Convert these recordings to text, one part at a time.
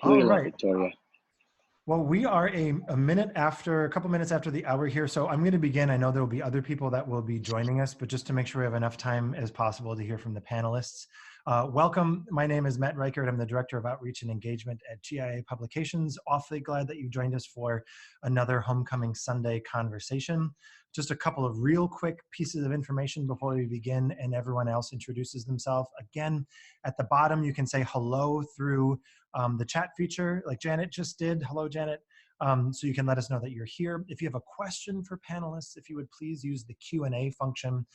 All We love right. Victoria. Well, we are a couple minutes after the hour here, so I'm going to begin. I know there will be other people that will be joining us, but just to make sure we have enough time as possible to hear from the panelists. Welcome. My name is Matt Reichert. I'm the Director of Outreach and Engagement at GIA Publications. Awfully glad that you joined us for another Homecoming Sunday conversation. Just a couple of real quick pieces of information before we begin and everyone else introduces themselves. Again, at the bottom, you can say hello through the chat feature like Janet just did. Hello, Janet. So you can let us know that you're here. If you have a question for panelists, if you would please use the Q&A function.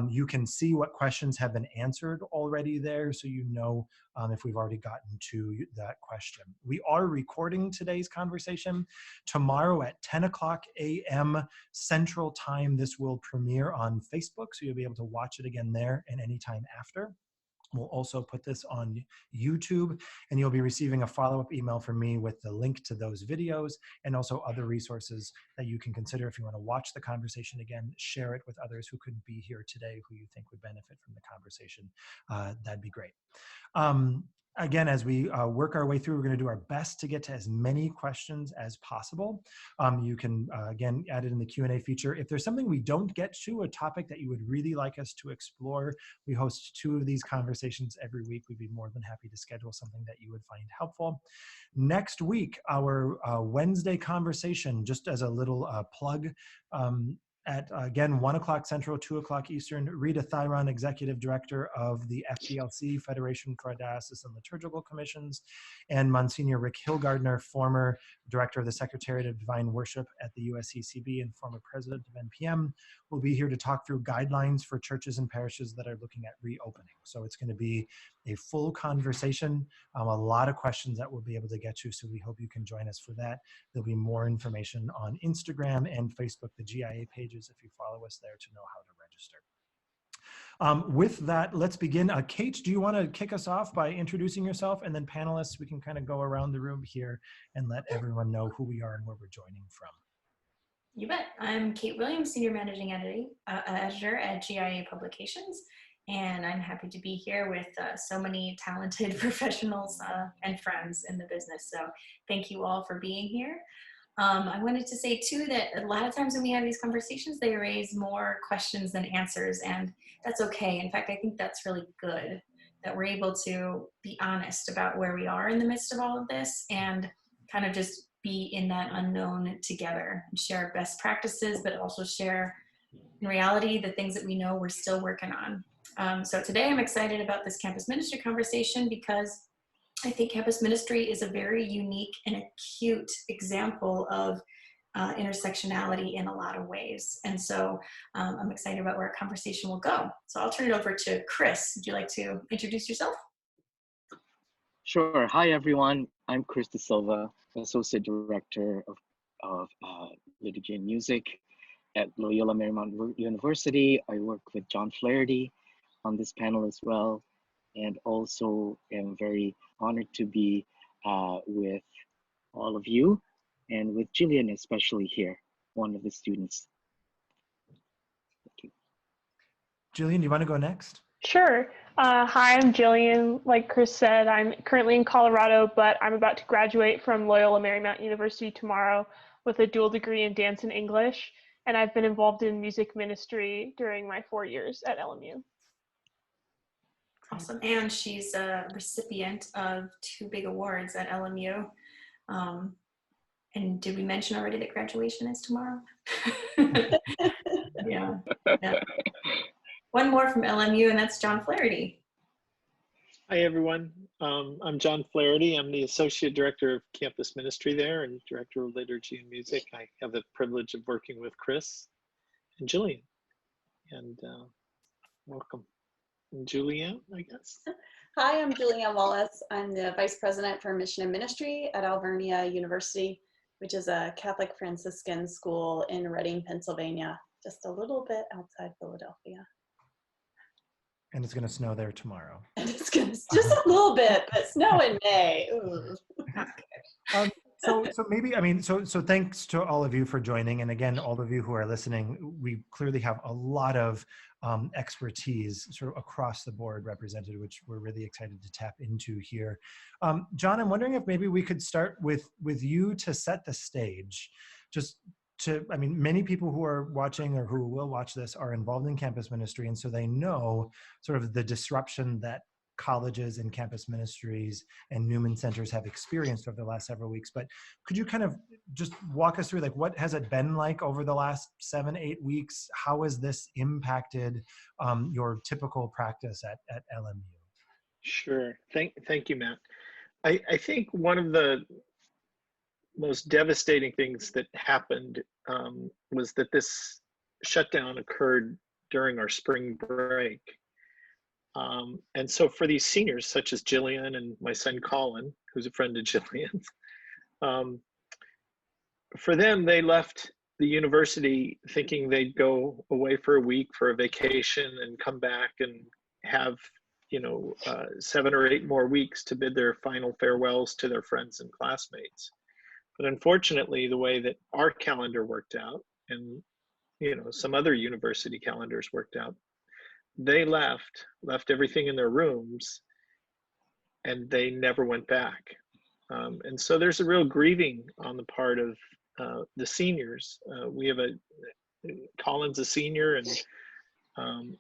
You can see what questions have been answered already there, so you know if we've already gotten to that question. We are recording today's conversation. Tomorrow at 10 o'clock a.m. Central Time, this will premiere on Facebook, so you'll be able to watch it again there and anytime after. We'll also put this on YouTube, and you'll be receiving a follow-up email from me with the link to those videos and also other resources that you can consider if you want to watch the conversation again, share it with others who couldn't be here today who you think would benefit from the conversation. That'd be great. Again, as we work our way through, we're going to do our best to get to as many questions as possible. You can, again, add it in the Q&A feature. If there's something we don't get to, a topic that you would really like us to explore, we host 2 of these conversations every week. We'd be more than happy to schedule something that you would find helpful. Next week, our Wednesday conversation, just as a little plug, at, again, 1 o'clock Central, 2 o'clock Eastern, Rita Thyron, Executive Director of the FDLC, Federation for Diocesan Liturgical Commissions, and Monsignor Rick Hillgardner, former Director of the Secretariat of Divine Worship at the USCCB and former President of NPM, will be here to talk through guidelines for churches and parishes that are looking at reopening. So it's going to be a full conversation, a lot of questions that we'll be able to get to, so we hope you can join us for that. There'll be more information on Instagram and Facebook, the GIA pages, if you follow us there, to know how to register. With that, let's begin. Kate, do you want to kick us off by introducing yourself? And then panelists, we can kind of go around the room here and let everyone know who we are and where we're joining from. You bet. I'm Kate Williams, Senior Managing Editor at GIA Publications, and I'm happy to be here with so many talented professionals and friends in the business. So thank you all for being here. I wanted to say too that a lot of times when we have these conversations, they raise more questions than answers, and that's okay. In fact, I think that's really good that we're able to be honest about where we are in the midst of all of this and kind of just be in that unknown together and share best practices, but also share in reality the things that we know we're still working on. So today I'm excited about this campus ministry conversation because I think campus ministry is a very unique and acute example of intersectionality in a lot of ways. And so I'm excited about where our conversation will go. So I'll turn it over to Chris. Would you like to introduce yourself? Sure. Hi, everyone. I'm Chris De Silva, Associate Director of Liturgy and Music at Loyola Marymount University. I work with John Flaherty on this panel as well, and also am very honored to be with all of you and with Jillian, especially here, one of the students. Thank you. Jillian, do you want to go next? Sure. Hi, I'm Jillian. Like Chris said, I'm currently in Colorado, but I'm about to graduate from Loyola Marymount University tomorrow with a dual degree in dance and English, and I've been involved in music ministry during my 4 years at LMU. Awesome. And she's a recipient of 2 big awards at LMU. And did we mention already that graduation is tomorrow? Yeah. One more from LMU, and that's John Flaherty. Hi, everyone. I'm John Flaherty. I'm the Associate Director of Campus Ministry there and Director of Liturgy and Music. I have the privilege of working with Chris and Jillian. And welcome. And Julianne, I guess. Hi, I'm Julianne Wallace. I'm the Vice President for Mission and Ministry at Alvernia University, which is a Catholic Franciscan school in Reading, Pennsylvania, just a little bit outside Philadelphia. And it's going to snow there tomorrow. And it's going to, just a little bit, but snow in May. So maybe, I mean, so thanks to all of you for joining. And again, all of you who are listening, we clearly have a lot of expertise sort of across the board represented, which we're really excited to tap into here. John, I'm wondering if maybe we could start with you to set the stage. Just to, I mean, many people who are watching or who will watch this are involved in campus ministry. And so they know sort of the disruption that colleges and campus ministries and Newman centers have experienced over the last several weeks. But could you kind of just walk us through, like, what has it been like over the last 7-8 weeks? How has this impacted your typical practice at LMU? Sure. Thank you, Matt. I think one of the most devastating things that happened was that this shutdown occurred during our spring break. And so for these seniors, such as Jillian and my son Colin, who's a friend of Jillian's, for them, they left the university thinking they'd go away for a week for a vacation and come back and have, 7 or 8 more weeks to bid their final farewells to their friends and classmates. But unfortunately, the way that our calendar worked out, and some other university calendars worked out, they left everything in their rooms, and they never went back. And so there's a real grieving on the part of the seniors. We have Colin's a senior and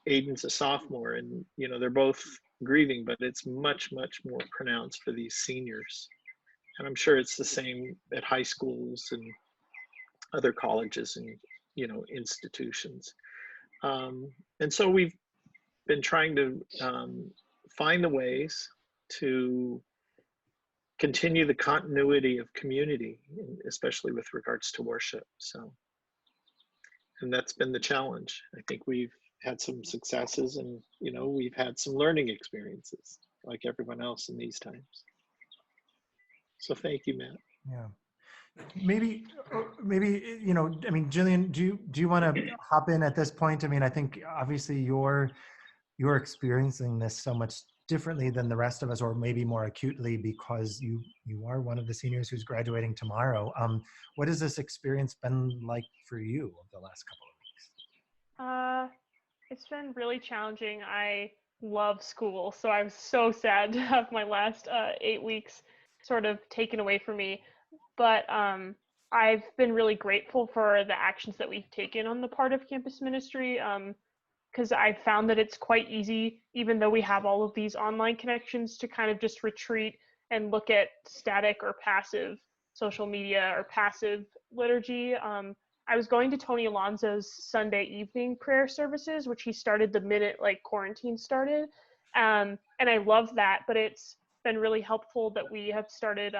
Aiden's a sophomore, and they're both grieving, but it's much, much more pronounced for these seniors. And I'm sure it's the same at high schools and other colleges and institutions. And so we've been trying to find the ways to continue the continuity of community, especially with regards to worship. And that's been the challenge. I think we've had some successes, and we've had some learning experiences like everyone else in these times. So thank you, Matt. Yeah. Maybe, I mean, Jillian, do you want to hop in at this point? I mean, I think obviously you're experiencing this so much differently than the rest of us, or maybe more acutely because you are one of the seniors who's graduating tomorrow. What has this experience been like for you over the last couple of weeks? It's been really challenging. I love school, so I was so sad to have my last 8 weeks sort of taken away from me. But I've been really grateful for the actions that we've taken on the part of campus ministry, because I've found that it's quite easy, even though we have all of these online connections, to kind of just retreat and look at static or passive social media or passive liturgy. I was going to Tony Alonso's Sunday evening prayer services, which he started the minute quarantine started. And I love that, but it's been really helpful that we have started,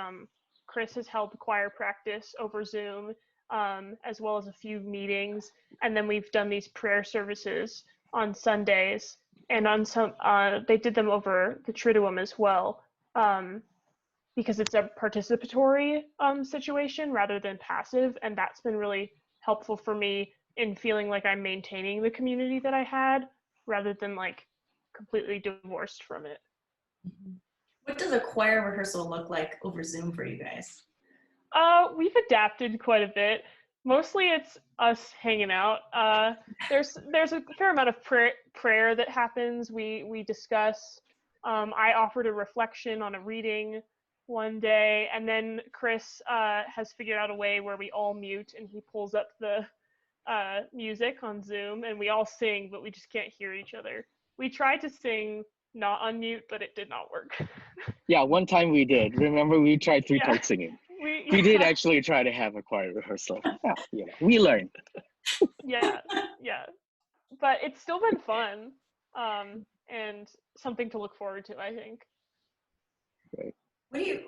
Chris has held choir practice over Zoom, as well as a few meetings. And then we've done these prayer services on Sundays, and on some, they did them over the Triduum as well, because it's a participatory situation rather than passive. And that's been really helpful for me in feeling like I'm maintaining the community that I had rather than completely divorced from it. What does a choir rehearsal look like over Zoom for you guys? We've adapted quite a bit. Mostly it's us hanging out. There's a fair amount of prayer that happens. We discuss. I offered a reflection on a reading one day, and then Chris has figured out a way where we all mute, and he pulls up the music on Zoom, and we all sing, but we just can't hear each other. We tried to sing not on mute, but it did not work. Yeah, one time we did. Remember, we tried three-part singing. We did actually try to have a choir rehearsal. Yeah, we learned. Yeah. But it's still been fun, and something to look forward to, I think. Right.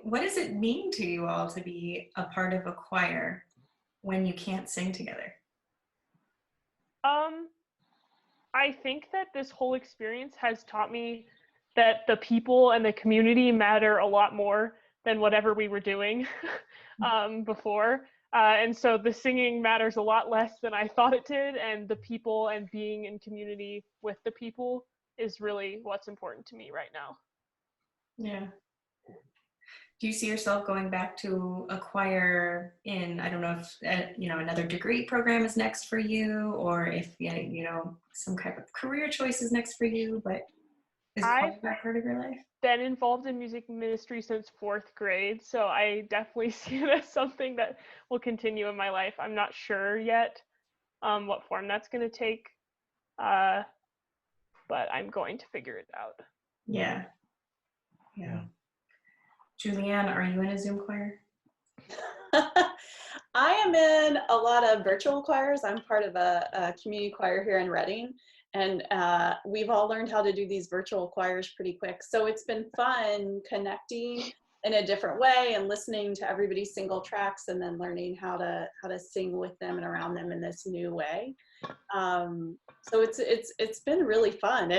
What does it mean to you all to be a part of a choir when you can't sing together? I think that this whole experience has taught me that the people and the community matter a lot more than whatever we were doing before. And so the singing matters a lot less than I thought it did, and the people and being in community with the people is really what's important to me right now. Yeah. Do you see yourself going back to a choir in, I don't know if, another degree program is next for you, or if, some kind of career choice is next for you, but is choir that part of your life? Been involved in music ministry since 4th grade, so I definitely see it as something that will continue in my life. I'm not sure yet what form that's going to take, but I'm going to figure it out. Yeah. Julianne, are you in a Zoom choir? I am in a lot of virtual choirs. I'm part of a community choir here in Reading, and we've all learned how to do these virtual choirs pretty quick. So it's been fun connecting in a different way and listening to everybody's single tracks and then learning how to sing with them and around them in this new way. So it's been really fun,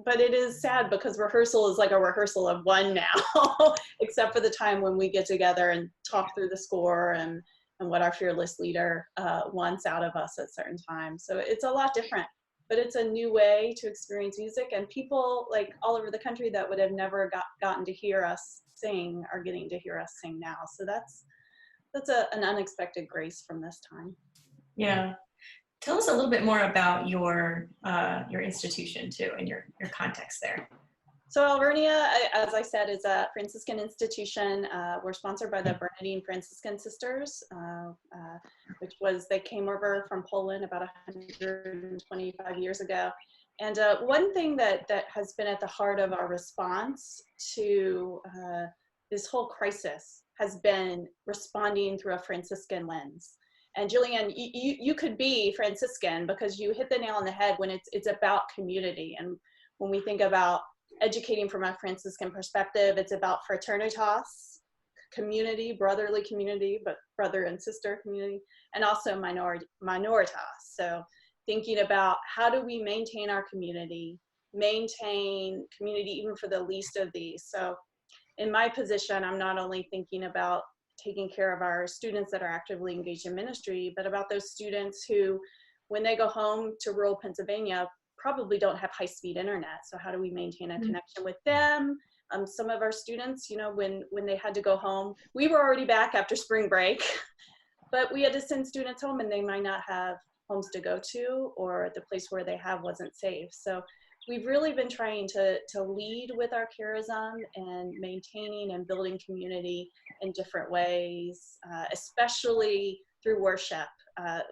but it is sad because rehearsal is like a rehearsal of one now, except for the time when we get together and talk through the score and what our fearless leader wants out of us at certain times. So it's a lot different, but it's a new way to experience music, and people like all over the country that would have never gotten to hear us sing are getting to hear us sing now. So that's an unexpected grace from this time. Yeah. Tell us a little bit more about your institution too, and your context there. So Alvernia, as I said, is a Franciscan institution. We're sponsored by the Bernardine Franciscan Sisters, they came over from Poland about 125 years ago. And one thing that has been at the heart of our response to this whole crisis has been responding through a Franciscan lens. And Jillian, you could be Franciscan because you hit the nail on the head when it's about community. And when we think about educating from a Franciscan perspective, it's about fraternitas, community, brotherly community, but brother and sister community, and also minoritas. So thinking about how do we maintain our community, maintain community even for the least of these. So in my position, I'm not only thinking about taking care of our students that are actively engaged in ministry, but about those students who, when they go home to rural Pennsylvania, probably don't have high-speed internet. So how do we maintain a connection with them? Some of our students, when they had to go home, we were already back after spring break, but we had to send students home and they might not have homes to go to, or the place where they have wasn't safe. So we've really been trying to lead with our charism and maintaining and building community in different ways, especially through worship.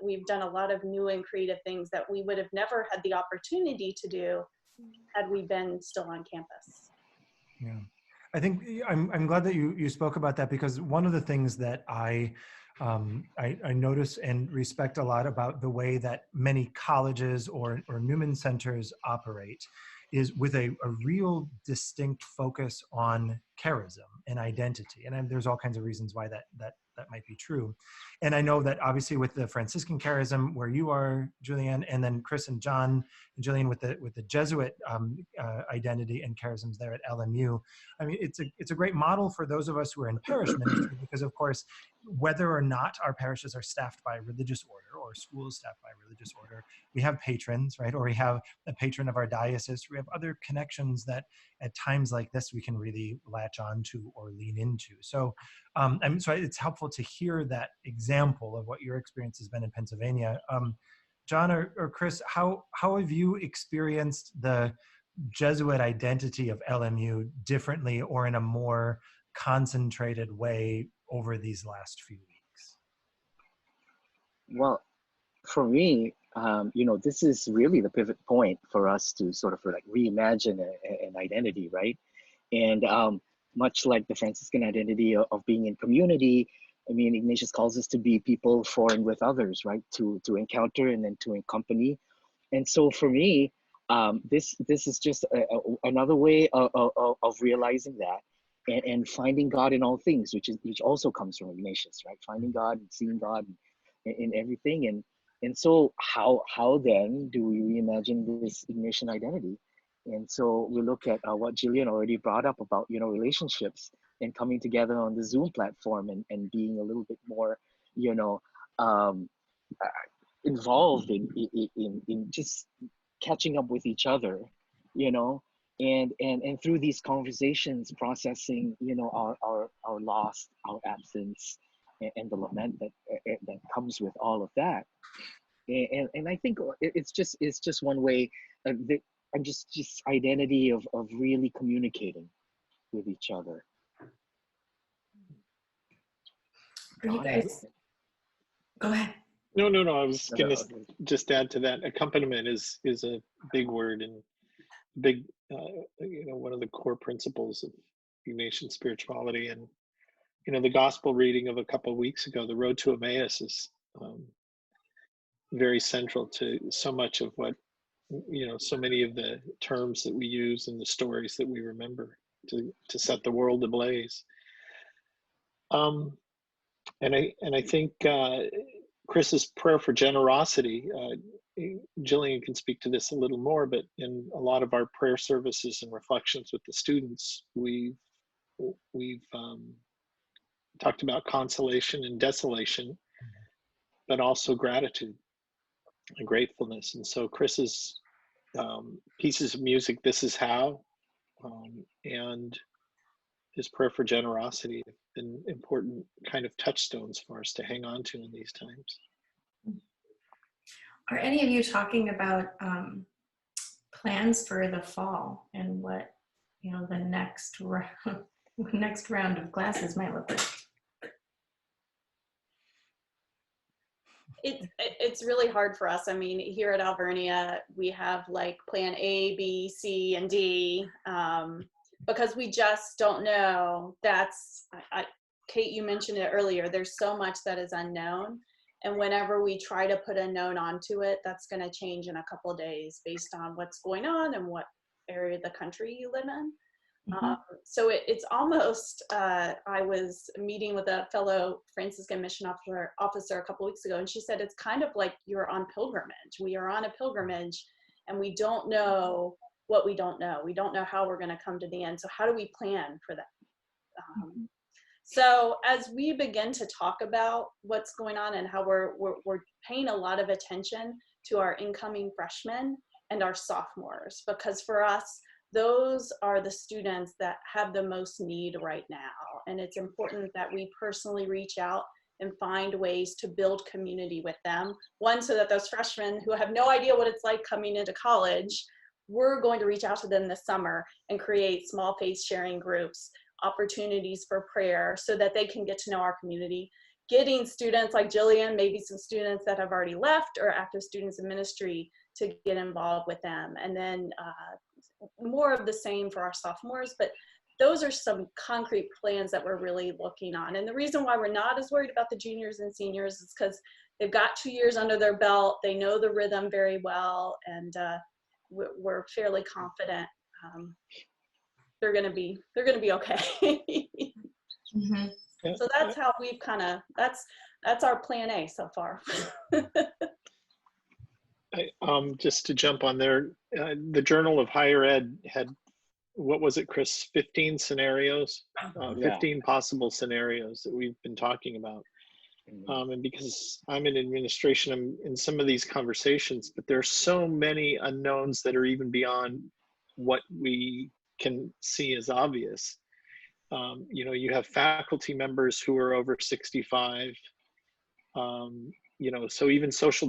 We've done a lot of new and creative things that we would have never had the opportunity to do had we been still on campus. Yeah, I think I'm glad that you spoke about that, because one of the things that I notice and respect a lot about the way that many colleges or Newman centers operate is with a real distinct focus on charism and identity. And there's all kinds of reasons why that might be true. And I know that obviously with the Franciscan charism where you are, Julianne, and then Chris and John and Jillian with the Jesuit identity and charisms there at LMU. I mean, it's a great model for those of us who are in parish ministry, because of course, whether or not our parishes are staffed by religious order or schools staffed by religious order, we have patrons, right? Or we have a patron of our diocese. We have other connections that at times like this we can really latch on to or lean into. So, so it's helpful to hear that example of what your experience has been in Pennsylvania. John or Chris, how have you experienced the Jesuit identity of LMU differently or in a more concentrated way over these last few weeks? Well, for me, this is really the pivot point for us to sort of like reimagine an identity, right? And much like the Franciscan identity of being in community, I mean, Ignatius calls us to be people for and with others, right? To encounter and then to accompany. And so for me, this is just another way of realizing that and finding God in all things, which also comes from Ignatius, right? Finding God and seeing God in everything. And so how then do we reimagine this Ignatian identity? And so we look at what Gillian already brought up about, relationships and coming together on the Zoom platform and being a little bit more, involved in just catching up with each other, and through these conversations, processing, you know, our loss, our absence, and the lament that comes with all of that. And I think it's just one way, and just identity of really communicating with each other. Are you guys? Go ahead. No. I was going to just add to that. Accompaniment is a big word and big, you know, one of the core principles of Ignatian spirituality. And, you know, the gospel reading of a couple of weeks ago, the road to Emmaus, is very central to so much of what, you know, so many of the terms that we use and the stories that we remember to set the world ablaze. And I think Chris's prayer for generosity, Jillian can speak to this a little more, but in a lot of our prayer services and reflections with the students, we've talked about consolation and desolation, but also gratitude and gratefulness. And so Chris's pieces of music, This Is How, and his prayer for generosity have been important kind of touchstones for us to hang on to in these times. Are any of you talking about plans for the fall and what, you know, the next round of classes might look like? It's really hard for us. I mean, here at Alvernia, we have like plan A, B, C, and D, because we just don't know. Kate, you mentioned it earlier, there's so much that is unknown. And whenever we try to put a known onto it, that's going to change in a couple of days based on what's going on and what area of the country you live in. Mm-hmm. So it's almost, I was meeting with a fellow Franciscan mission officer a couple weeks ago, and she said, it's kind of like you're on pilgrimage. We are on a pilgrimage, and we don't know what we don't know. We don't know how we're going to come to the end. So how do we plan for that? So as we begin to talk about what's going on and how we're paying a lot of attention to our incoming freshmen and our sophomores, because for us, those are the students that have the most need right now. And it's important that we personally reach out and find ways to build community with them. One, so that those freshmen who have no idea what it's like coming into college, we're going to reach out to them this summer and create small faith sharing groups, opportunities for prayer so that they can get to know our community. Getting students like Jillian, maybe some students that have already left or active students in ministry to get involved with them. And then more of the same for our sophomores, but those are some concrete plans that we're really looking on. And the reason why we're not as worried about the juniors and seniors is because they've got 2 years under their belt. They know the rhythm very well, and we're fairly confident they're gonna be okay. Mm-hmm. So that's how we've that's our plan A so far. Just to jump on there, the Journal of Higher Ed had, what was it, Chris, 15 scenarios, 15 possible scenarios that we've been talking about. And because I'm in administration, I'm in some of these conversations, but there's so many unknowns that are even beyond what we can see as obvious. You know, you have faculty members who are over 65, you know, so even social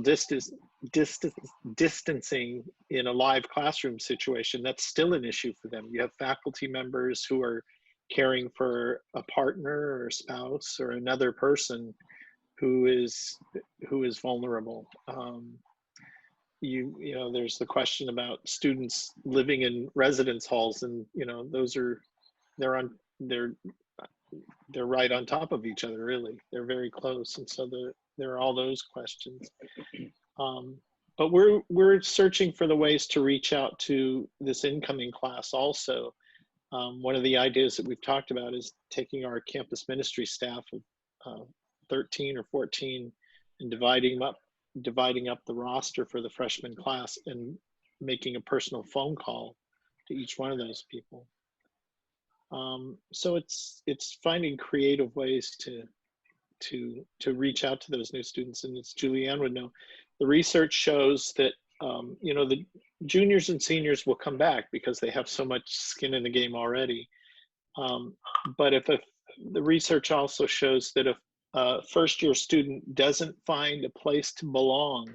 distancing in a live classroom situation, that's still an issue for them. You have faculty members who are caring for a partner or a spouse or another person who is vulnerable. You know, there's the question about students living in residence halls, and you know, they're right on top of each other, really. They're very close, and so there are all those questions. But we're searching for the ways to reach out to this incoming class also. One of the ideas that we've talked about is taking our campus ministry staff of 13 or 14 and dividing up the roster for the freshman class and making a personal phone call to each one of those people. So it's finding creative ways to reach out to those new students. And as Julianne would know, the research shows that you know, juniors and seniors will come back because they have so much skin in the game already. But if the research also shows that if a first-year student doesn't find a place to belong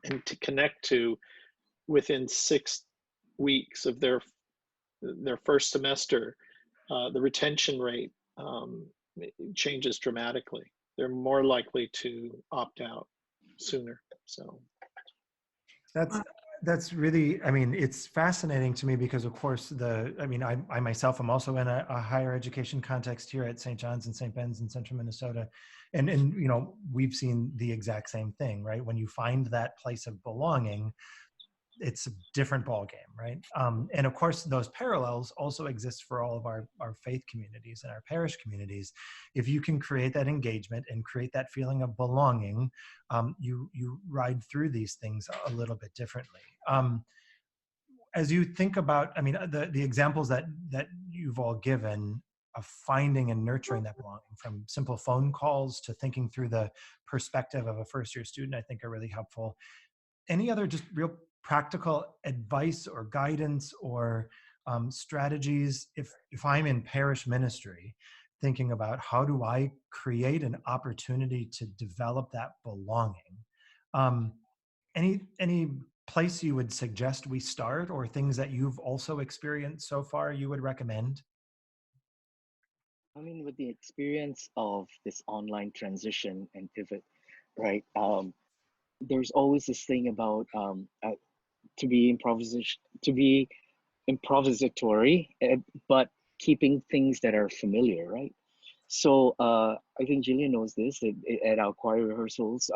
and to connect to within 6 weeks of their first semester, the retention rate changes dramatically. They're more likely to opt out sooner. So that's really, I mean, it's fascinating to me because of course I myself am also in a higher education context here at St. John's and St. Ben's in central Minnesota. And you know, we've seen the exact same thing, right? When you find that place of belonging, it's a different ballgame, right? And of course, those parallels also exist for all of our faith communities and our parish communities. If you can create that engagement and create that feeling of belonging, you ride through these things a little bit differently. As you think about, I mean, the examples that you've all given of finding and nurturing that belonging, from simple phone calls to thinking through the perspective of a first-year student, I think are really helpful. Any other just real practical advice or guidance or strategies if I'm in parish ministry, thinking about how do I create an opportunity to develop that belonging? Any place you would suggest we start, or things that you've also experienced so far you would recommend? I mean, with the experience of this online transition and pivot, right? There's always this thing about to be improvisatory, but keeping things that are familiar, right? So I think Gillian knows this. At our choir rehearsals,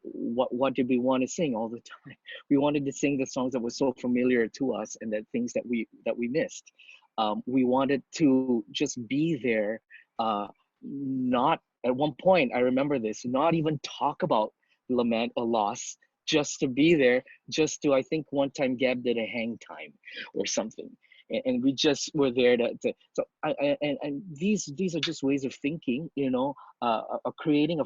what did we want to sing all the time? We wanted to sing the songs that were so familiar to us, and the things that we missed. We wanted to just be there. Not at one point, I remember this. Not even talk about lament or loss, just to be there, just to, I think one time Gab did a hang time or something, and we just were there and these are just ways of thinking, you know, creating a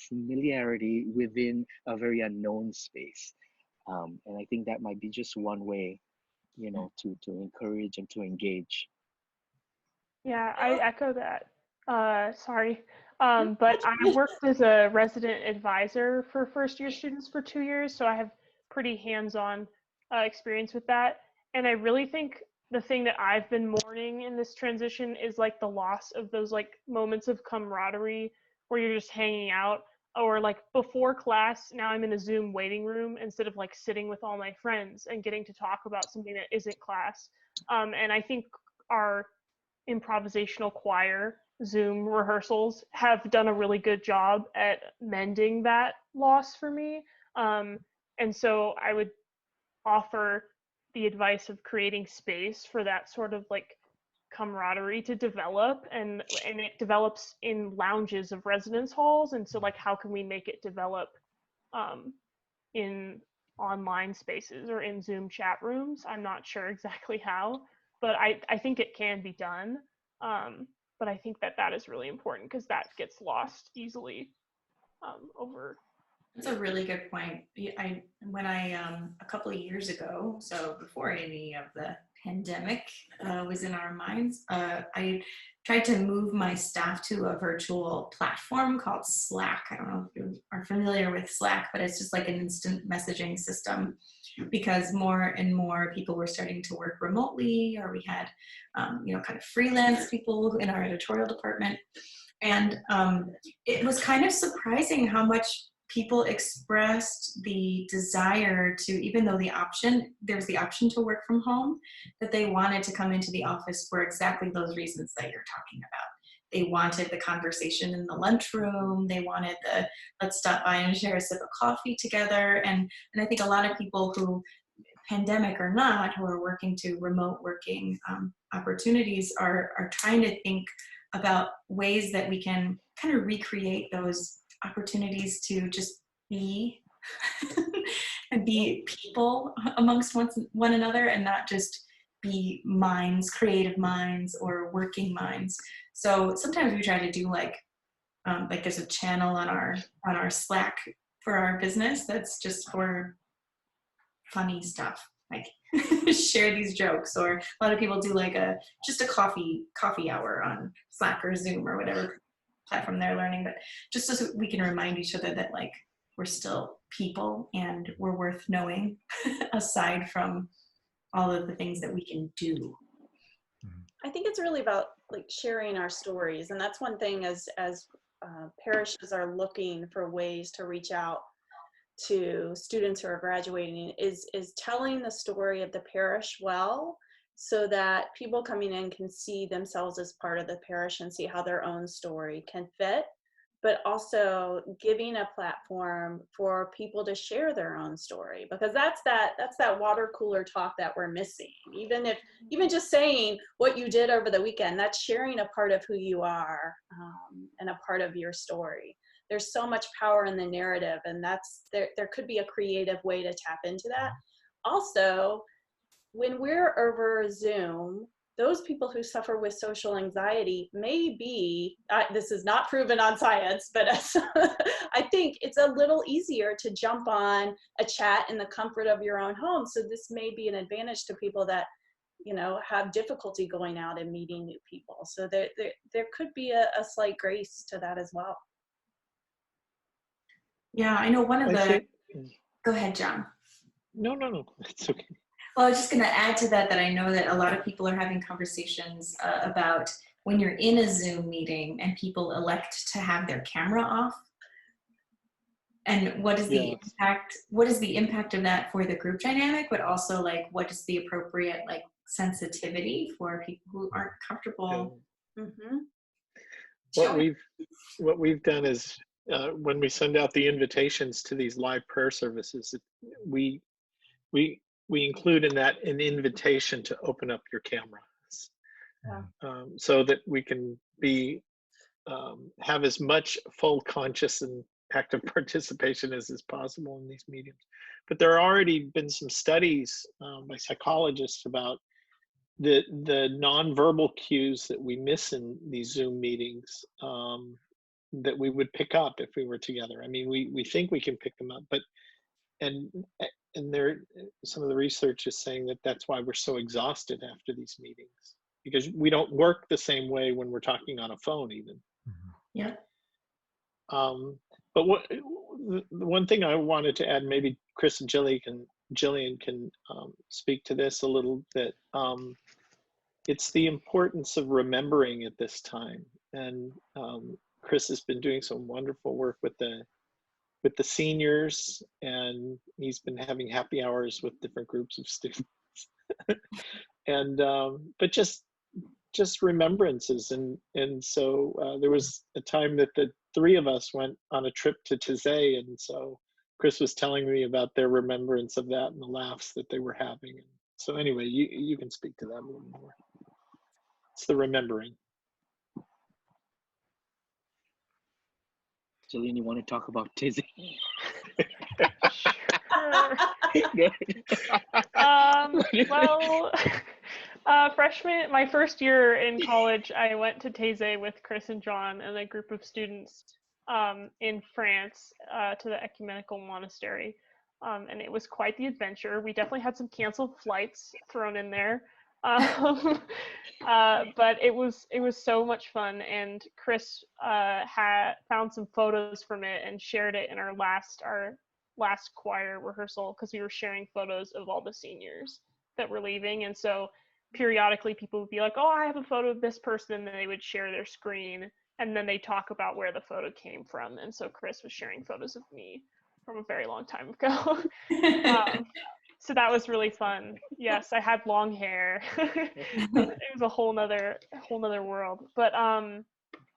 familiarity within a very unknown space, and I think that might be just one way, you know, to encourage and to engage. Yeah, I echo that. Sorry. But I worked as a resident advisor for first year students for 2 years, so I have pretty hands-on experience with that. And I really think the thing that I've been mourning in this transition is like the loss of those like moments of camaraderie where you're just hanging out, or like before class, now I'm in a Zoom waiting room instead of like sitting with all my friends and getting to talk about something that isn't class. And I think our improvisational choir Zoom rehearsals have done a really good job at mending that loss for me. And so I would offer the advice of creating space for that sort of like camaraderie to develop, and it develops in lounges of residence halls. And so like, how can we make it develop in online spaces or in Zoom chat rooms? I'm not sure exactly how, but I think it can be done. But I think that is really important because that gets lost easily over. That's a really good point. When I a couple of years ago, so before any of the pandemic was in our minds, I tried to move my staff to a virtual platform called Slack. I don't know if you are familiar with Slack, but it's just like an instant messaging system, because more and more people were starting to work remotely, or we had, kind of freelance people in our editorial department. And it was kind of surprising how much people expressed the desire to, even though there was the option to work from home, that they wanted to come into the office for exactly those reasons that you're talking about. They wanted the conversation in the lunchroom. They wanted the, let's stop by and share a sip of coffee together. And I think a lot of people who, pandemic or not, who are working to remote working opportunities are trying to think about ways that we can kind of recreate those opportunities to just be and be people amongst one another, and not just be minds, creative minds or working minds. So sometimes we try to do like there's a channel on our Slack for our business that's just for funny stuff, like share these jokes, or a lot of people do like just a coffee hour on Slack or Zoom or whatever platform they're learning, but just so we can remind each other that like we're still people and we're worth knowing aside from all of the things that we can do. I think it's really about like sharing our stories, and that's one thing as parishes are looking for ways to reach out to students who are graduating is telling the story of the parish well, so that people coming in can see themselves as part of the parish and see how their own story can fit, but also giving a platform for people to share their own story, because that's that water cooler talk that we're missing. Even just saying what you did over the weekend, that's sharing a part of who you are, and a part of your story. There's so much power in the narrative, and there could be a creative way to tap into that. Also, when we're over Zoom, those people who suffer with social anxiety may be, this is not proven on science, but I think it's a little easier to jump on a chat in the comfort of your own home. So this may be an advantage to people that, have difficulty going out and meeting new people. So there could be a slight grace to that as well. Yeah, I know one of go ahead, John. No, it's okay. Well, I was just going to add to that I know that a lot of people are having conversations about when you're in a Zoom meeting and people elect to have their camera off. And what is the impact? What is the impact of that for the group dynamic? But also, like, what is the appropriate sensitivity for people who aren't comfortable? Yeah. Mm-hmm. What we've done is when we send out the invitations to these live prayer services, we include in that an invitation to open up your cameras, so that we can have as much full conscious and active participation as is possible in these meetings. But there have already been some studies by psychologists about the nonverbal cues that we miss in these Zoom meetings, that we would pick up if we were together. I mean, we think we can pick them up, but and there, some of the research is saying that that's why we're so exhausted after these meetings, because we don't work the same way when we're talking on a phone even. Yeah. But the one thing I wanted to add, maybe Chris and Jillian can speak to this a little bit. It's the importance of remembering at this time. And Chris has been doing some wonderful work with the seniors, and he's been having happy hours with different groups of students. And but just remembrances, and so there was a time that the three of us went on a trip to Taizé, and so Chris was telling me about their remembrance of that and the laughs that they were having. And so anyway, you can speak to that a little more. It's the remembering. Jillian, you want to talk about Taizé? Well, my first year in college, I went to Taizé with Chris and John and a group of students in France to the ecumenical monastery. And it was quite the adventure. We definitely had some canceled flights thrown in there. But it was so much fun, and Chris had found some photos from it and shared it in our last choir rehearsal, because we were sharing photos of all the seniors that were leaving. And so periodically people would be like, oh, I have a photo of this person, and then they would share their screen, and then they talk about where the photo came from. And so Chris was sharing photos of me from a very long time ago. So that was really fun. Yes, I had long hair. It was a whole nother world. But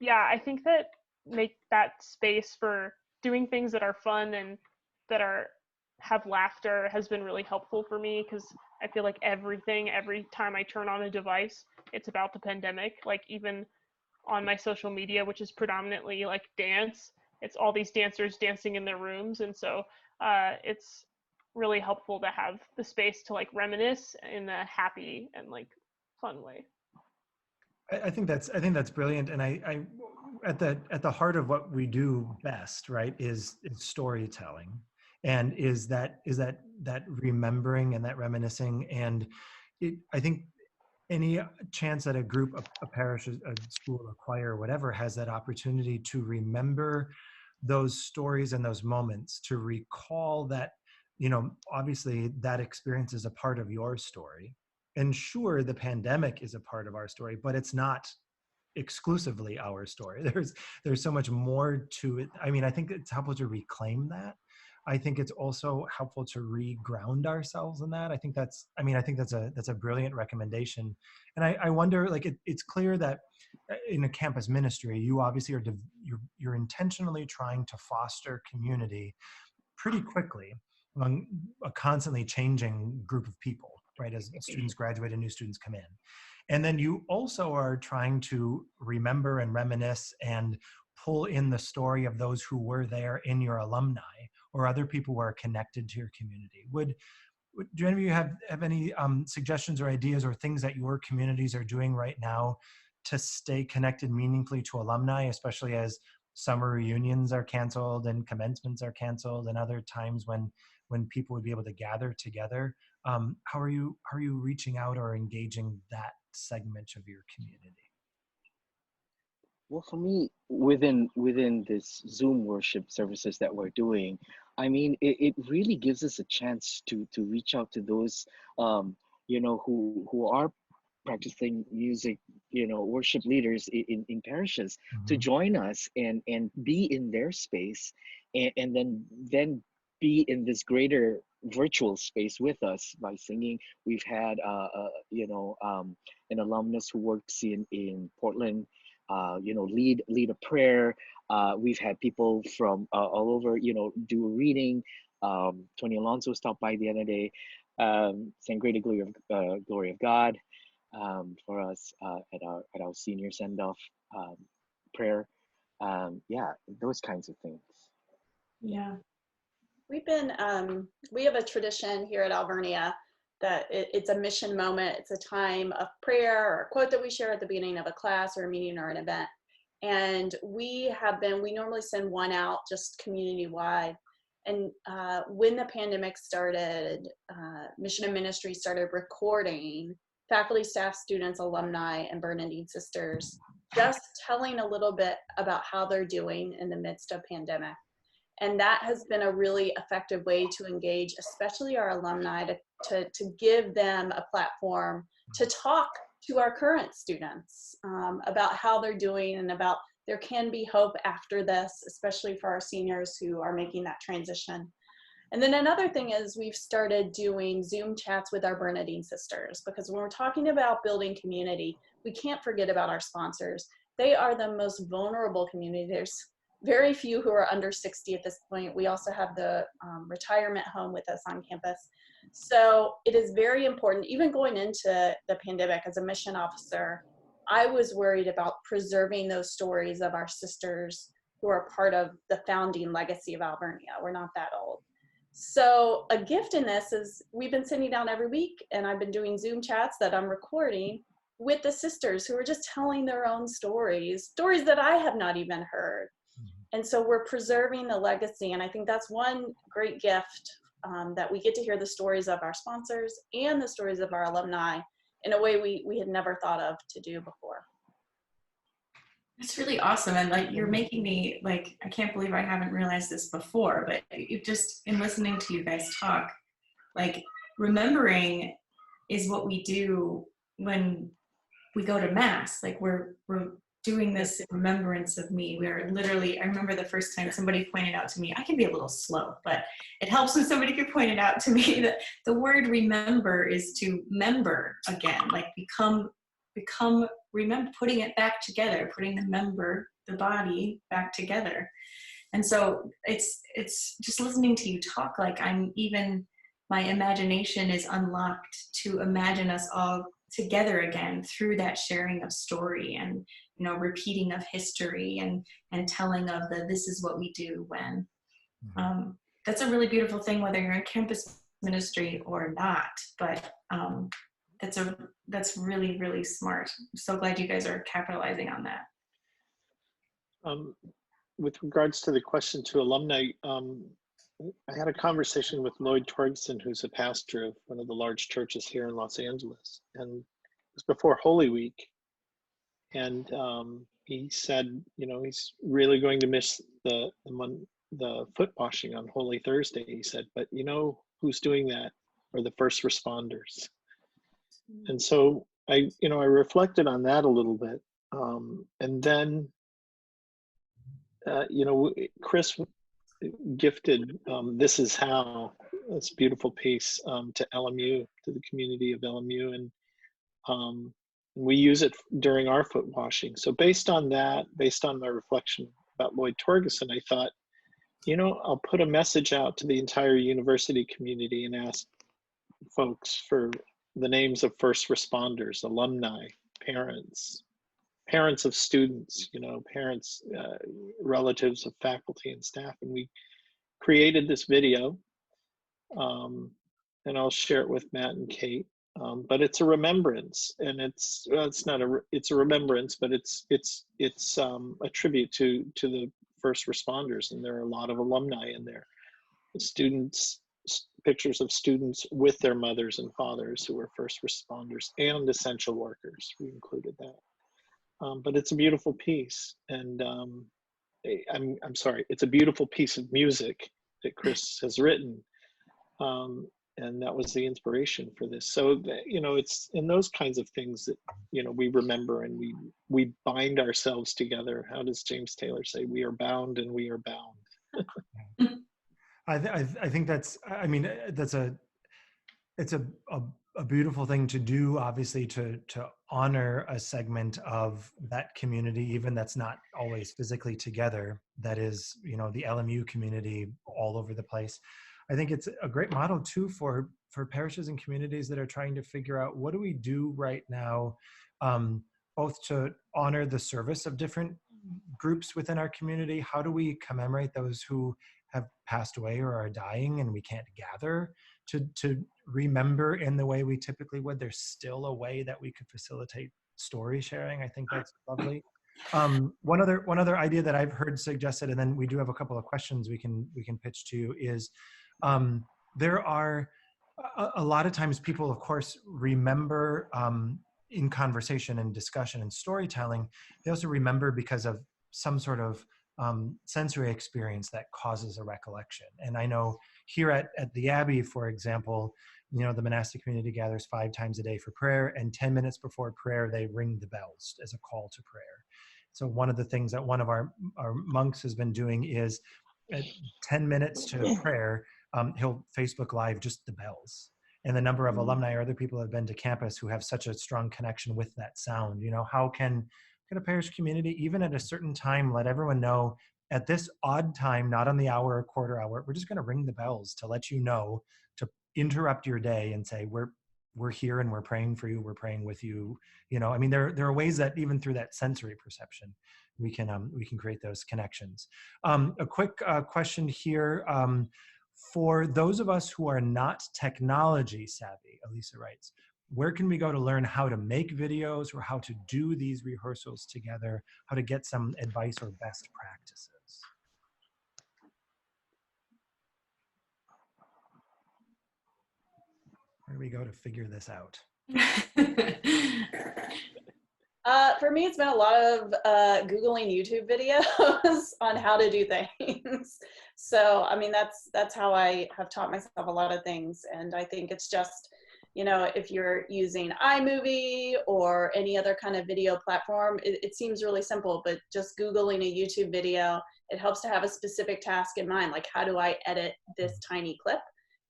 yeah, I think that make that space for doing things that are fun and that have laughter has been really helpful for me, because I feel like every time I turn on a device, it's about the pandemic. Like even on my social media, which is predominantly like dance, it's all these dancers dancing in their rooms. And so it's really helpful to have the space to like reminisce in a happy and like fun way. I think that's brilliant, and I at the heart of what we do best, right, is storytelling. and is that remembering and that reminiscing. And I think any chance that a group, a parish, a school, a choir, or whatever, has that opportunity to remember those stories and those moments, to recall that, obviously that experience is a part of your story. And sure, the pandemic is a part of our story, but it's not exclusively our story. There's so much more to it. I mean, I think it's helpful to reclaim that. I think it's also helpful to re-ground ourselves in that. I think that's a brilliant recommendation. And I wonder, like, it's clear that in a campus ministry, you obviously you're intentionally trying to foster community pretty quickly among a constantly changing group of people, right? As students graduate and new students come in. And then you also are trying to remember and reminisce and pull in the story of those who were there in your alumni or other people who are connected to your community. Do any of you have any suggestions or ideas or things that your communities are doing right now to stay connected meaningfully to alumni, especially as summer reunions are canceled and commencements are canceled and other times when people would be able to gather together? How are you reaching out or engaging that segment of your community? Well, for me, within this Zoom worship services that we're doing, I mean, it really gives us a chance to reach out to those, who are practicing music, worship leaders in parishes, to join us and be in their space, and then be in this greater virtual space with us by singing. We've had an alumnus who works in Portland, lead a prayer. We've had people from all over, do a reading. Tony Alonso stopped by the other day, sang Greater Glory of God for us at our senior send-off prayer. Those kinds of things. Yeah. We have a tradition here at Alvernia that it's a mission moment. It's a time of prayer or a quote that we share at the beginning of a class or a meeting or an event. And we normally send one out just community-wide. And when the pandemic started, Mission and Ministry started recording faculty, staff, students, alumni, and Bernardine sisters, just telling a little bit about how they're doing in the midst of pandemic. And that has been a really effective way to engage, especially our alumni, to give them a platform to talk to our current students about how they're doing and about there can be hope after this, especially for our seniors who are making that transition. And then another thing is we've started doing Zoom chats with our Bernardine sisters, because when we're talking about building community, we can't forget about our sponsors. They are the most vulnerable community. There's very few who are under 60 at this point. We also have the retirement home with us on campus. So it is very important, even going into the pandemic as a mission officer, I was worried about preserving those stories of our sisters who are part of the founding legacy of Alvernia. We're not that old. So a gift in this is we've been sitting down every week and I've been doing Zoom chats that I'm recording with the sisters who are just telling their own stories that I have not even heard. And so we're preserving the legacy. And I think that's one great gift that we get to hear the stories of our sponsors and the stories of our alumni in a way we had never thought of to do before. It's really awesome. And like, you're making me like, I can't believe I haven't realized this before, but it just, in listening to you guys talk, like remembering is what we do when we go to mass. Like we're doing this in remembrance of me. We're literally, I remember the first time somebody pointed out to me, I can be a little slow, but it helps when somebody can point it out to me that the word remember is to member again, like become, remember, putting it back together, putting the body back together. And so it's just listening to you talk, like my imagination is unlocked to imagine us all together again through that sharing of story and, repeating of history and telling of this is what we do when. That's a really beautiful thing, whether you're in campus ministry or not, but that's really, really smart. I'm so glad you guys are capitalizing on that. With regards to the question to alumni, I had a conversation with Lloyd Torgerson, who's a pastor of one of the large churches here in Los Angeles, and it was before Holy Week, and he said, you know, he's really going to miss the foot washing on Holy Thursday. He said, but you know who's doing that are the first responders. And so I reflected on that a little bit, and then Chris gifted "This Is How," this beautiful piece to LMU, to the community of LMU, and we use it during our foot washing. So based on that, based on my reflection about Lloyd Torgerson, I thought, you know, I'll put a message out to the entire university community and ask folks for the names of first responders, alumni, parents of students, you know, parents, relatives of faculty and staff. And we created this video, and I'll share it with Matt and Kate. But it's a remembrance, and it's a remembrance, but it's a tribute to the first responders, and there are a lot of alumni in there. The students, pictures of students with their mothers and fathers who were first responders and essential workers. We included that. But it's a beautiful piece, and I'm sorry, it's a beautiful piece of music that Chris has written, and that was the inspiration for this. So, you know, it's in those kinds of things that, you know, we remember and we bind ourselves together. How does James Taylor say? We are bound and we are bound. I think that's, I mean, it's a beautiful thing to do, obviously, to honor a segment of that community, even that's not always physically together, that is, you know, the LMU community all over the place. I think it's a great model too for parishes and communities that are trying to figure out, what do we do right now, both to honor the service of different groups within our community. How do we commemorate those who have passed away or are dying and we can't gather to remember in the way we typically would? There's still a way that we could facilitate story sharing. I think that's lovely. One other idea that I've heard suggested, and then we do have a couple of questions we can pitch to you, is there are a lot of times people, of course, remember in conversation and discussion and storytelling. They also remember because of some sort of sensory experience that causes a recollection. And I know here at the Abbey, for example, you know, the monastic community gathers 5 times a day for prayer, and 10 minutes before prayer, they ring the bells as a call to prayer. So one of the things that one of our monks has been doing is at 10 minutes to prayer, he'll Facebook Live just the bells. And the number of alumni or other people who have been to campus who have such a strong connection with that sound. You know, how can a parish community, even at a certain time, let everyone know at this odd time, not on the hour or quarter hour, we're just going to ring the bells to let you know, to interrupt your day and say, we're here and we're praying for you, we're praying with you. You know, I mean, there are ways that even through that sensory perception, we can create those connections. A quick question here. For those of us who are not technology savvy, Elisa writes, where can we go to learn how to make videos or how to do these rehearsals together, how to get some advice or best practices? Where do we go to figure this out? For me, it's been a lot of Googling YouTube videos on how to do things. So, I mean, that's how I have taught myself a lot of things. And I think it's just, you know, if you're using iMovie or any other kind of video platform, it seems really simple, but just Googling a YouTube video, it helps to have a specific task in mind. Like, how do I edit this tiny clip?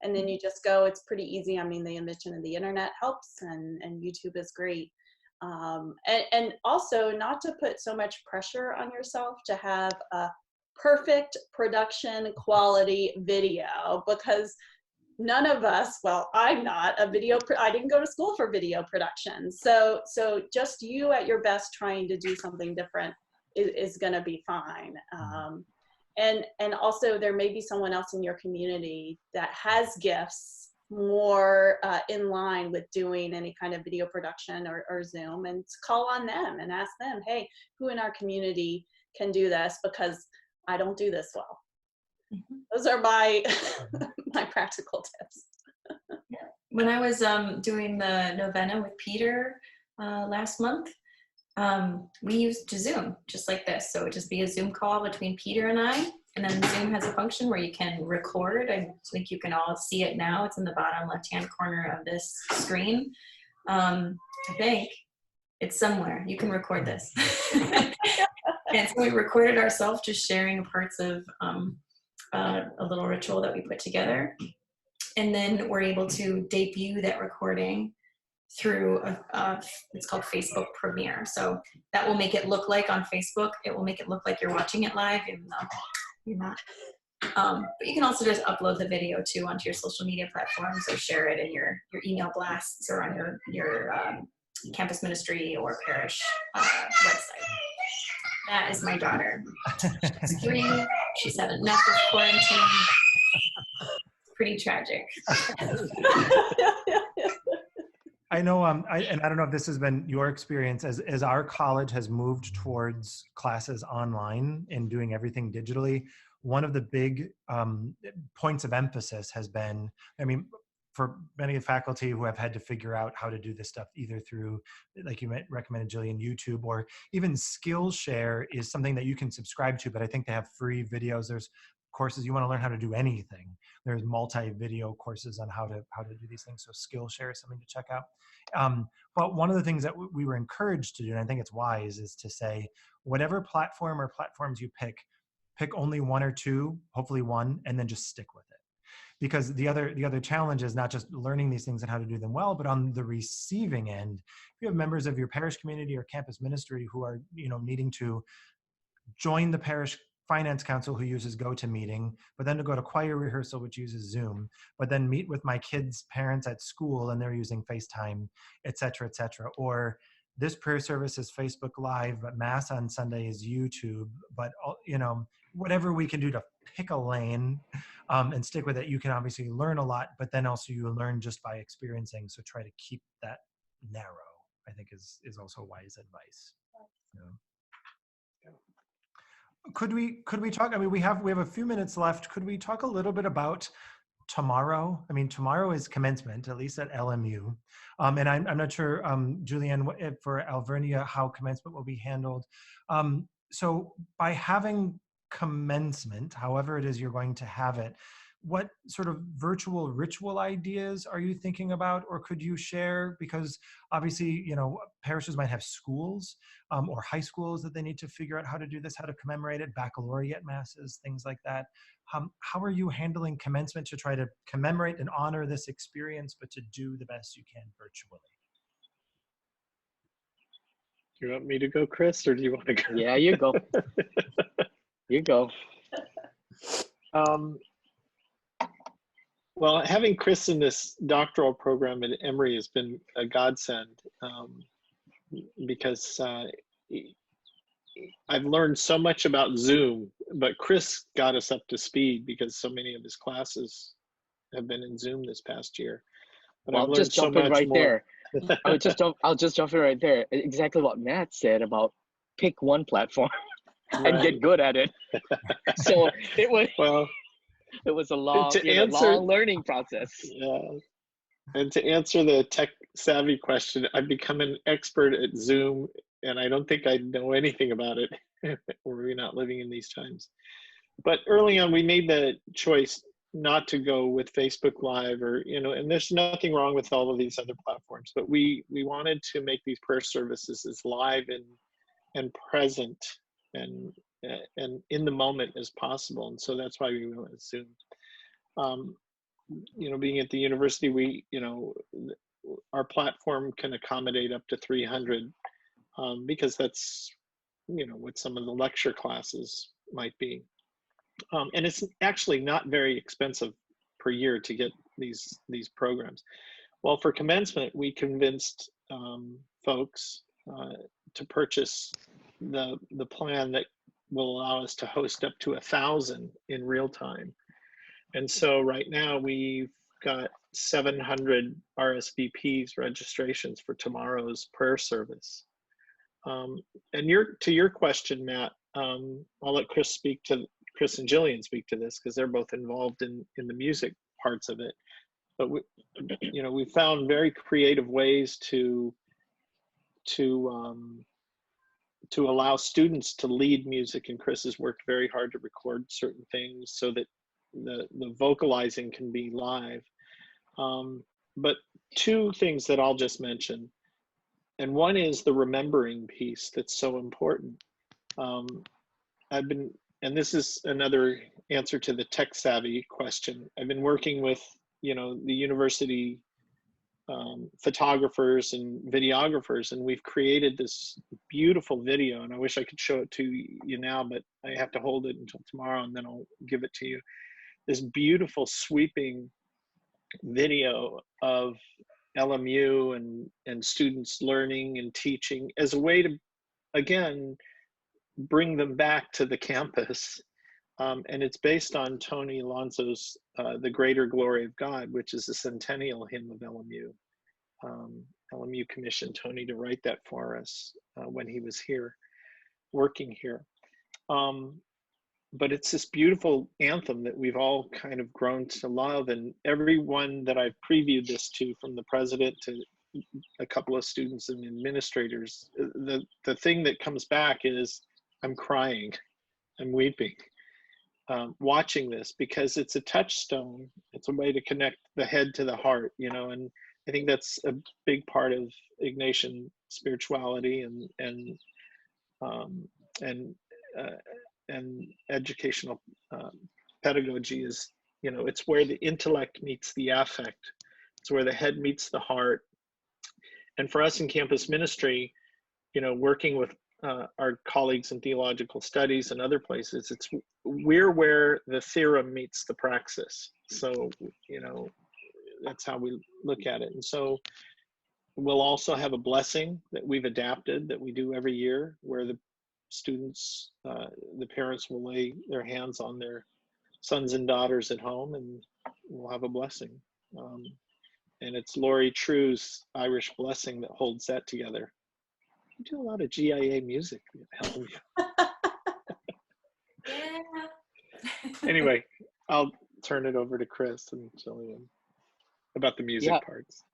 And then you just go, it's pretty easy. I mean, the invention of the internet helps, and YouTube is great. And also not to put so much pressure on yourself to have a perfect production quality video, because none of us, well, I'm not a video, I didn't go to school for video production. So just you at your best trying to do something different is gonna be fine. And also there may be someone else in your community that has gifts more in line with doing any kind of video production or Zoom, and call on them and ask them, hey, who in our community can do this, because I don't do this well. Those are my my practical tips. When I was doing the novena with Peter last month, we used Zoom just like this. So it would just be a Zoom call between Peter and I. And then Zoom has a function where you can record. I think you can all see it now. It's in the bottom left-hand corner of this screen. I think it's somewhere. You can record this. And so we recorded ourselves just sharing parts of a little ritual that we put together. And then we're able to debut that recording through it's called Facebook Premiere. So that will make it look like on Facebook, it will make it look like you're watching it live, even though you're not. But you can also just upload the video too onto your social media platforms, or share it in your email blasts or on your campus ministry or parish website. That is my daughter. She's 3. She's had enough of quarantine. Pretty tragic. I know, and I don't know if this has been your experience as our college has moved towards classes online and doing everything digitally. One of the big points of emphasis has been, I mean, for many of the faculty who have had to figure out how to do this stuff, either through, like you recommended, Jillian, YouTube, or even Skillshare is something that you can subscribe to, but I think they have free videos. There's courses, you want to learn how to do anything. There's multi-video courses on how to do these things. So Skillshare is something to check out. But one of the things that we were encouraged to do, and I think it's wise, is to say, whatever platform or platforms you pick only 1 or 2, hopefully 1, and then just stick with it. Because the other challenge is not just learning these things and how to do them well, but on the receiving end, if you have members of your parish community or campus ministry who are, needing to join the parish finance council who uses GoToMeeting, but then to go to choir rehearsal, which uses Zoom, but then meet with my kids' parents at school and they're using FaceTime, et cetera, or this prayer service is Facebook Live, but Mass on Sunday is YouTube, but whatever we can do to pick a lane and stick with it. You can obviously learn a lot, but then also you learn just by experiencing. So try to keep that narrow, I think is also wise advice. Could we talk? I mean, we have a few minutes left. Could we talk a little bit about tomorrow? I mean, tomorrow is commencement, at least at LMU. And I'm not sure, Julianne, for Alvernia, how commencement will be handled. So by having commencement, however it is you're going to have it, what sort of virtual ritual ideas are you thinking about, or could you share? Because obviously, parishes might have schools or high schools that they need to figure out how to do this, how to commemorate it, baccalaureate masses, things like that. How are you handling commencement to try to commemorate and honor this experience, but to do the best you can virtually? Do you want me to go, Chris, or do you want to go? Yeah, you go. You go. Well, having Chris in this doctoral program at Emory has been a godsend because I've learned so much about Zoom, but Chris got us up to speed because so many of his classes have been in Zoom this past year. But Well, I've learned just so jump in much right more. there. I'll just jump in right there. Exactly what Matt said about pick one platform and get good at it. So it was a long, long learning process. Yeah. And to answer the tech savvy question, I've become an expert at Zoom, and I don't think I know anything about it. We're not living in these times. But early on, we made the choice not to go with Facebook Live or, and there's nothing wrong with all of these other platforms, but we wanted to make these prayer services as live and present and in the moment as possible. And so that's why we went with Zoom. Being at the university, our platform can accommodate up to 300 because that's, what some of the lecture classes might be. And it's actually not very expensive per year to get these programs. Well, for commencement, we convinced folks to purchase the plan that will allow us to host up to 1,000 in real time. And so right now we've got 700 RSVPs registrations for tomorrow's prayer service. And to your question, Matt, I'll let Chris speak to Chris and Jillian speak to this because they're both involved in the music parts of it. But we found very creative ways to allow students to lead music, and Chris has worked very hard to record certain things so that the vocalizing can be live. But two things that I'll just mention, and one is the remembering piece that's so important. And this is another answer to the tech savvy question. I've been working with, the university photographers and videographers, and we've created this beautiful video, and I wish I could show it to you now, but I have to hold it until tomorrow and then I'll give it to you. This beautiful sweeping video of LMU and students learning and teaching as a way to, again, bring them back to the campus. And it's based on Tony Alonso's The Greater Glory of God, which is a centennial hymn of LMU. LMU commissioned Tony to write that for us when he was here, working here. But it's this beautiful anthem that we've all kind of grown to love, and everyone that I've previewed this to, from the president to a couple of students and administrators, the thing that comes back is, I'm crying, I'm weeping, watching this, because it's a touchstone. It's a way to connect the head to the heart, and I think that's a big part of Ignatian spirituality and educational pedagogy is, it's where the intellect meets the affect. It's where the head meets the heart. And for us in campus ministry, working with our colleagues in theological studies and other places, we're where the theorem meets the praxis. So, that's how we look at it. And so we'll also have a blessing that we've adapted that we do every year, where the students, the parents will lay their hands on their sons and daughters at home, and we'll have a blessing. And it's Laurie True's Irish blessing that holds that together. You do a lot of GIA music. Yeah. Anyway, I'll turn it over to Chris and Jillian about the music parts.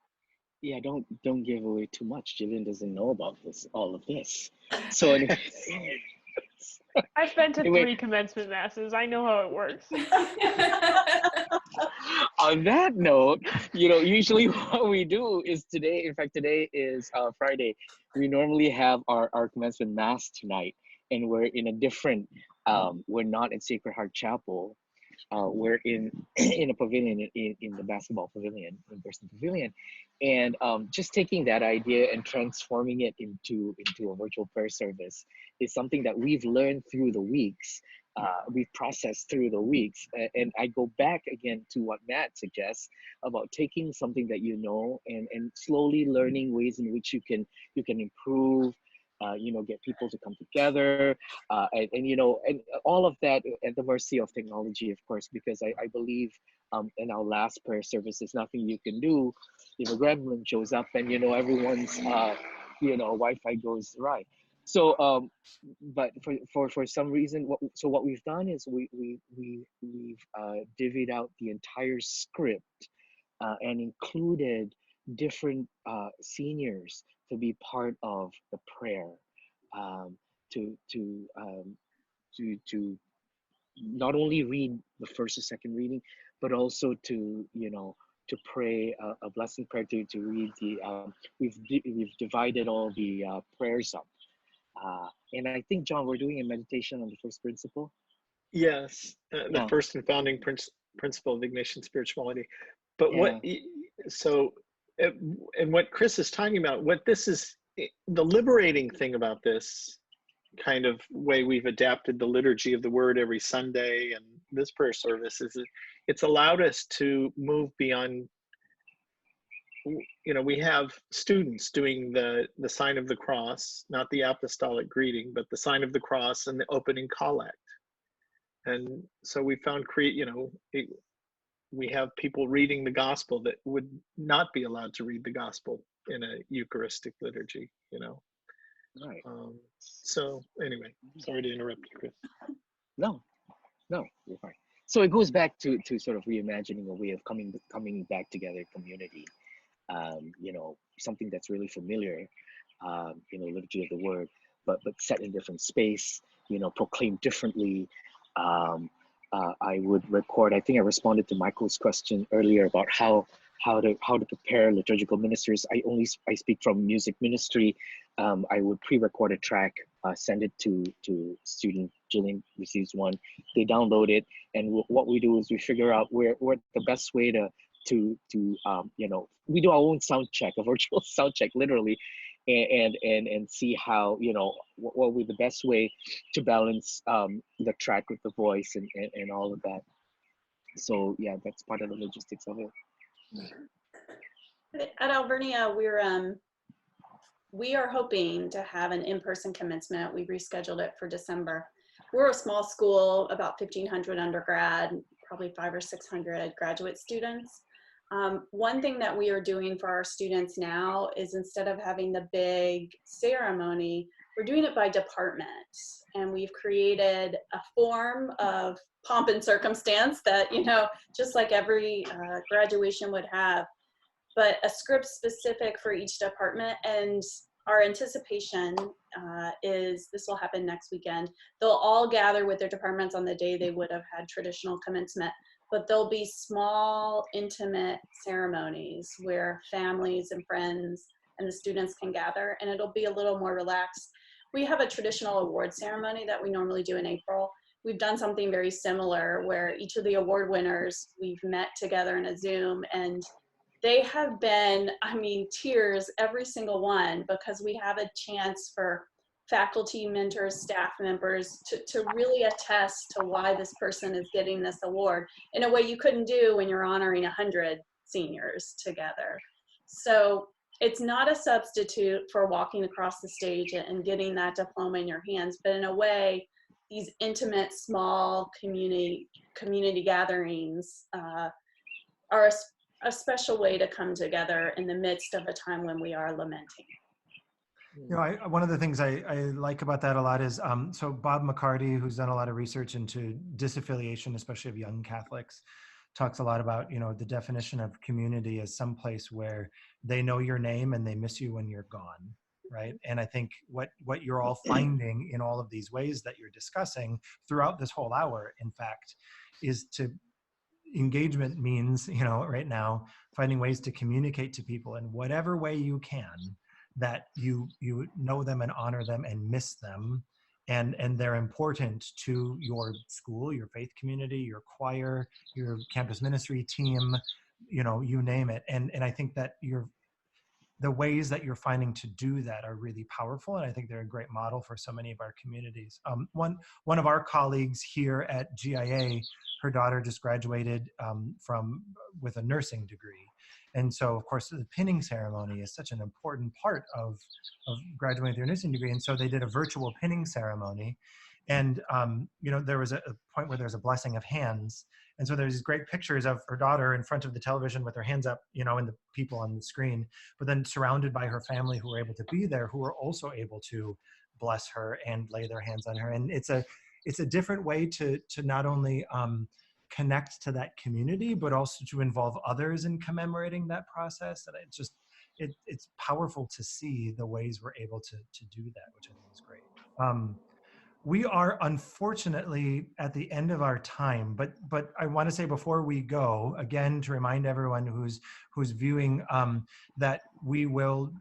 Yeah, don't give away too much. Jillian doesn't know about all of this. So anyway. I've been to 3 commencement masses. I know how it works. On that note, usually what we do is today is Friday. We normally have our commencement mass tonight, and we're in a different, we're not in Sacred Heart Chapel. We're in a pavilion, in the basketball pavilion, in-person pavilion, and just taking that idea and transforming it into a virtual prayer service is something that we've learned through the weeks. We've processed through the weeks, and I go back again to what Matt suggests about taking something that and slowly learning ways in which you can improve. Get people to come together, and all of that at the mercy of technology, of course, because I believe in our last prayer service, there's nothing you can do. Gremlin shows up and everyone's Wi-Fi goes right. So but for some reason, what we've done is we've divvied out the entire script and included different seniors to be part of the prayer, to not only read the first or second reading, but also to pray a blessing prayer, to read the we've divided all the prayers up, and I think, John, we're doing a meditation on the first principle. Yes, the first and founding principle of Ignatian spirituality. But and what Chris is talking about, what this is, the liberating thing about this kind of way we've adapted the liturgy of the word every Sunday and this prayer service is it's allowed us to move beyond, we have students doing the sign of the cross, not the apostolic greeting, but the sign of the cross and the opening collect. And so we found we have people reading the gospel that would not be allowed to read the gospel in a Eucharistic liturgy, Right. So anyway, sorry to interrupt you, Chris. No, No, you're fine. So it goes back to sort of reimagining a way of coming back together, community. You know, something that's really familiar, you know, liturgy of the word, but set in different space, you know, proclaimed differently. I would record. I think I responded to Michael's question earlier about how to prepare liturgical ministers. I speak from music ministry. I would pre-record a track, send it to student. Jillian receives one. They download it, and what we do is we figure out where the best way to you know, we do our own sound check, a virtual sound check, literally, and see how, you know, what will be the best way to balance the track with the voice and all of that. So yeah, that's part of the logistics of it. At Alvernia, we are hoping to have an in-person commencement. We rescheduled it for December. We're a small school, about 1,500 undergrad, probably 500 or 600 graduate students. One thing that we are doing for our students now is, instead of having the big ceremony, we're doing it by department. And we've created a form of pomp and circumstance that, you know, just like every graduation would have, but a script specific for each department. And our anticipation is this will happen next weekend. They'll all gather with their departments on the day they would have had traditional commencement, but there'll be small, intimate ceremonies where families and friends and the students can gather, and it'll be a little more relaxed. We have a traditional award ceremony that we normally do in April. We've done something very similar where each of the award winners, we've met together in a Zoom, and they have been, I mean, tears, every single one, because we have a chance for faculty, mentors, staff members to really attest to why this person is getting this award in a way you couldn't do when you're honoring 100 seniors together. So it's not a substitute for walking across the stage and getting that diploma in your hands, but in a way, these intimate, small community gatherings are a special way to come together in the midst of a time when we are lamenting. You know, one of the things I like about that a lot is, so Bob McCarty, who's done a lot of research into disaffiliation, especially of young Catholics, talks a lot about, you know, the definition of community as some place where they know your name and they miss you when you're gone, right? And I think what you're all finding in all of these ways that you're discussing throughout this whole hour, in fact, is to engagement means, you know, right now, finding ways to communicate to people in whatever way you can, that you know them and honor them and miss them, and they're important to your school, your faith community, your choir, your campus ministry team, you know, you name it. And I think that the ways that you're finding to do that are really powerful, and I think they're a great model for so many of our communities. One of our colleagues here at GIA, her daughter just graduated with a nursing degree. And so, of course, the pinning ceremony is such an important part of graduating with your nursing degree. And so they did a virtual pinning ceremony. And, you know, there was a point where there's a blessing of hands. And so there's these great pictures of her daughter in front of the television with her hands up, you know, and the people on the screen, but then surrounded by her family who were able to be there, who were also able to bless her and lay their hands on her. And it's a different way to not only connect to that community, but also to involve others in commemorating that process. And it's powerful to see the ways we're able to do that, which I think is great. We are unfortunately at the end of our time, but I want to say before we go, again, to remind everyone who's viewing, that we will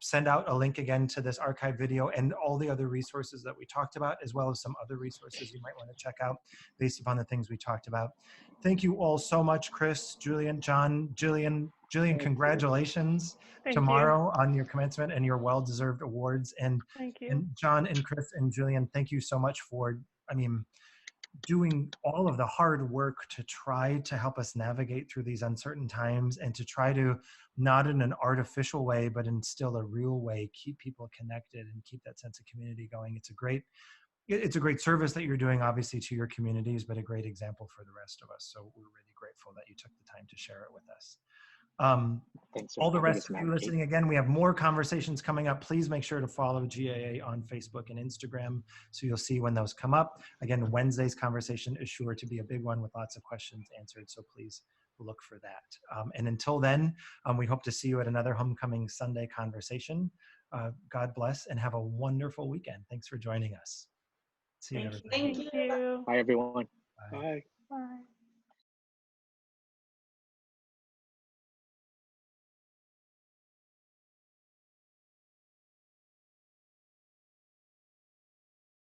send out a link again to this archive video and all the other resources that we talked about, as well as some other resources you might want to check out based upon the things we talked about. Thank you all so much, Chris, Julian, John, Jillian, congratulations tomorrow on your commencement and your well-deserved awards. And Thank you. And John and Chris and Julian, thank you so much for, I mean, doing all of the hard work to try to help us navigate through these uncertain times, and to try to, not in an artificial way, but in still a real way, keep people connected and keep that sense of community going. It's a great service that you're doing, obviously, to your communities, but a great example for the rest of us. So we're really grateful that you took the time to share it with us. Thanks for All the having rest us, of Matt you and Kate. listening, again, we have more conversations coming up. Please make sure to follow GAA on Facebook and Instagram so you'll see when those come up. Again, Wednesday's conversation is sure to be a big one with lots of questions answered, so please look for that. And until then, we hope to see you at another Homecoming Sunday conversation. God bless and have a wonderful weekend. Thanks for joining us. See you, Thank everybody. you. Thank you. Thank you. Bye, everyone. Bye. Bye. Bye.